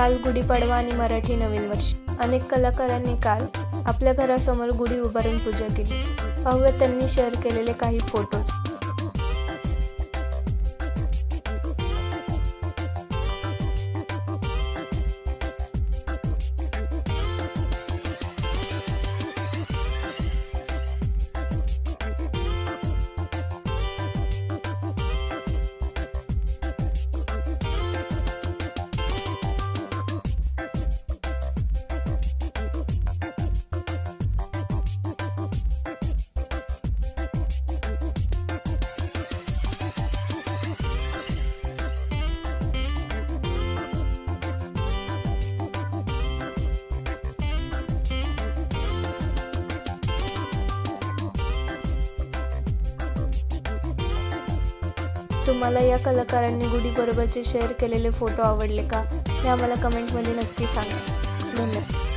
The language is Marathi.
काल गुढीपाडवा आणि मराठी नवीन वर्ष. अनेक कलाकारांनी काल आपल्या घरासमोर गुढी उभारून पूजा केली. पाहूया त्यांनी शेअर केलेले काही फोटोज. तुम्हाला या कलाकारांनी गुढीबरोबरचे शेअर केलेले फोटो आवडले का? हे आम्हाला कमेंटमध्ये नक्की सांगा. धन्यवाद.